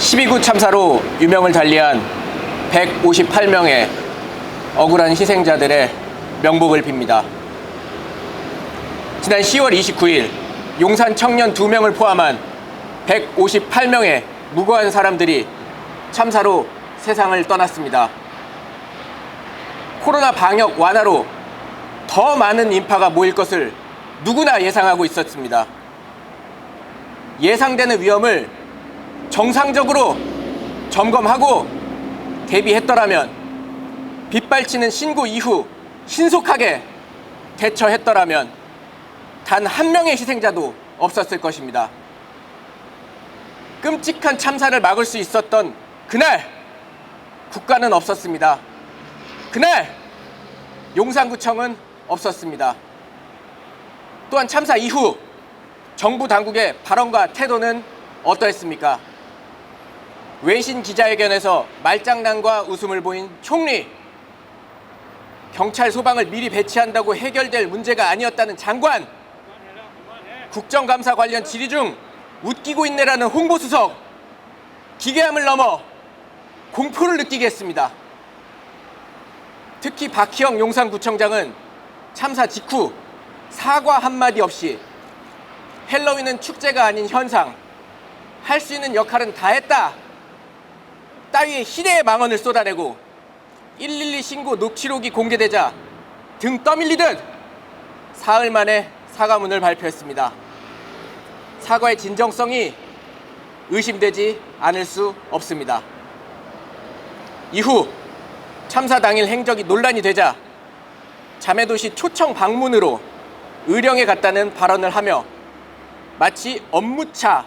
12구 참사로 유명을 달리한 158명의 억울한 희생자들의 명복을 빕니다. 지난 10월 29일 용산 청년 2명을 포함한 158명의 무고한 사람들이 참사로 세상을 떠났습니다. 코로나 방역 완화로 더 많은 인파가 모일 것을 누구나 예상하고 있었습니다. 예상되는 위험을 정상적으로 점검하고 대비했더라면, 빗발치는 신고 이후 신속하게 대처했더라면 단 한 명의 희생자도 없었을 것입니다. 끔찍한 참사를 막을 수 있었던 그날 국가는 없었습니다. 그날 용산구청은 없었습니다. 또한 참사 이후 정부 당국의 발언과 태도는 어떠했습니까? 외신 기자회견에서 말장난과 웃음을 보인 총리, 경찰 소방을 미리 배치한다고 해결될 문제가 아니었다는 장관, 국정감사 관련 질의 중 웃기고 있네라는 홍보수석, 기괴함을 넘어 공포를 느끼게 했습니다. 특히 박희영 용산구청장은 참사 직후 사과 한마디 없이 헬로윈은 축제가 아닌 현상, 할 수 있는 역할은 다 했다 따위의 희대의 망언을 쏟아내고 112 신고 녹취록이 공개되자 등 떠밀리듯 사흘 만에 사과문을 발표했습니다. 사과의 진정성이 의심되지 않을 수 없습니다. 이후 참사 당일 행적이 논란이 되자 자매도시 초청 방문으로 의령에 갔다는 발언을 하며 마치 업무차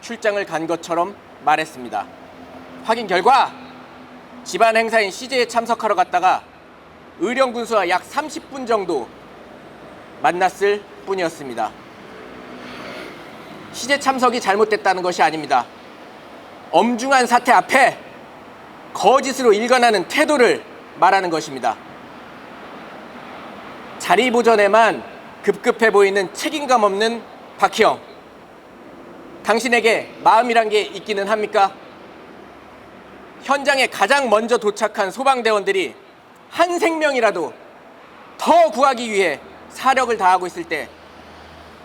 출장을 간 것처럼 말했습니다. 확인 결과 집안 행사인 CJ에 참석하러 갔다가 의령 군수와 약 30분 정도 만났을 뿐이었습니다. CJ 참석이 잘못됐다는 것이 아닙니다. 엄중한 사태 앞에 거짓으로 일관하는 태도를 말하는 것입니다. 자리 보전에만 급급해 보이는 책임감 없는 박희영, 당신에게 마음이란 게 있기는 합니까? 현장에 가장 먼저 도착한 소방대원들이 한 생명이라도 더 구하기 위해 사력을 다하고 있을 때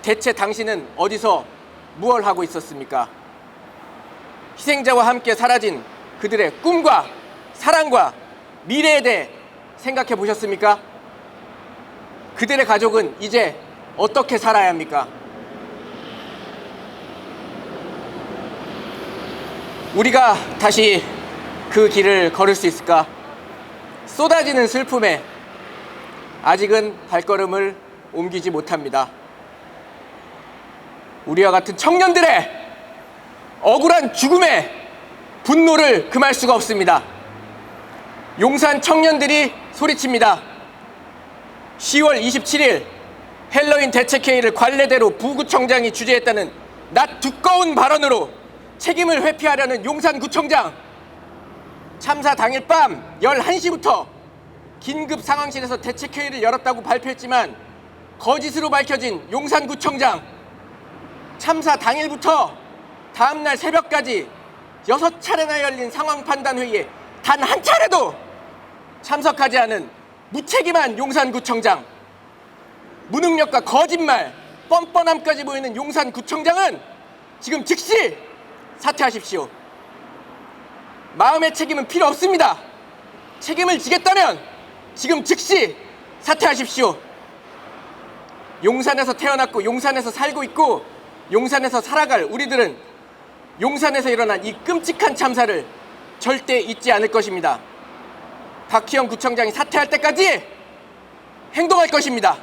대체 당신은 어디서 무얼 하고 있었습니까? 희생자와 함께 사라진 그들의 꿈과 사랑과 미래에 대해 생각해 보셨습니까? 그들의 가족은 이제 어떻게 살아야 합니까? 우리가 다시 그 길을 걸을 수 있을까? 쏟아지는 슬픔에 아직은 발걸음을 옮기지 못합니다. 우리와 같은 청년들의 억울한 죽음에 분노를 금할 수가 없습니다. 용산 청년들이 소리칩니다. 10월 27일 헬로윈 대책회의를 관례대로 부구청장이 주재했다는 낯 두꺼운 발언으로 책임을 회피하려는 용산구청장, 참사 당일 밤 11시부터 긴급 상황실에서 대책회의를 열었다고 발표했지만 거짓으로 밝혀진 용산구청장, 참사 당일부터 다음날 새벽까지 6차례나 열린 상황판단회의에 단 한 차례도 참석하지 않은 무책임한 용산구청장, 무능력과 거짓말, 뻔뻔함까지 보이는 용산구청장은 지금 즉시 사퇴하십시오. 마음의 책임은 필요 없습니다. 책임을 지겠다면 지금 즉시 사퇴하십시오. 용산에서 태어났고 용산에서 살고 있고 용산에서 살아갈 우리들은 용산에서 일어난 이 끔찍한 참사를 절대 잊지 않을 것입니다. 박희영 구청장이 사퇴할 때까지 행동할 것입니다.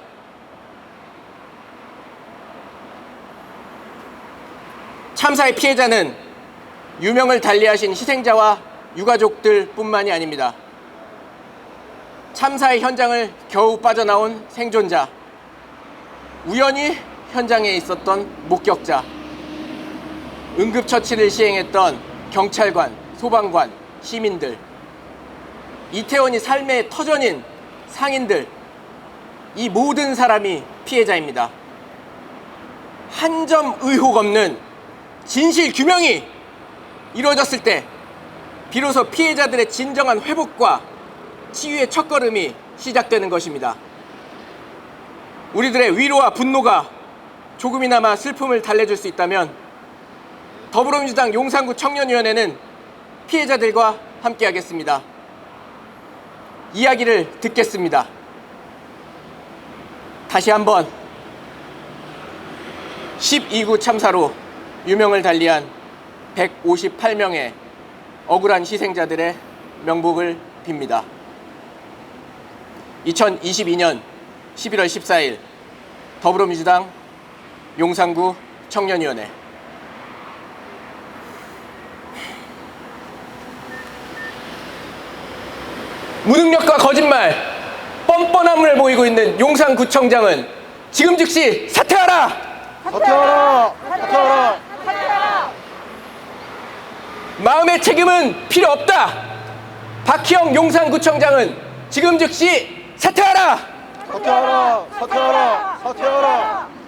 참사의 피해자는 유명을 달리하신 희생자와 유가족들 뿐만이 아닙니다. 참사의 현장을 겨우 빠져나온 생존자, 우연히 현장에 있었던 목격자, 응급처치를 시행했던 경찰관, 소방관, 시민들, 이태원이 삶의 터전인 상인들, 이 모든 사람이 피해자입니다. 한 점 의혹 없는 진실 규명이 이루어졌을 때 비로소 피해자들의 진정한 회복과 치유의 첫걸음이 시작되는 것입니다. 우리들의 위로와 분노가 조금이나마 슬픔을 달래줄 수 있다면 더불어민주당 용산구 청년위원회는 피해자들과 함께하겠습니다. 이야기를 듣겠습니다. 다시 한번 12구 참사로 유명을 달리한 158명의 억울한 희생자들의 명복을 빕니다. 2022년 11월 14일 더불어민주당 용산구 청년위원회. 무능력과 거짓말, 뻔뻔함을 보이고 있는 용산구청장은 지금 즉시 사퇴하라! 사퇴하라! 사퇴하라! 사퇴하라! 마음의 책임은 필요 없다! 박희영 용산구청장은 지금 즉시 사퇴하라! 사퇴하라! 사퇴하라! 사퇴하라!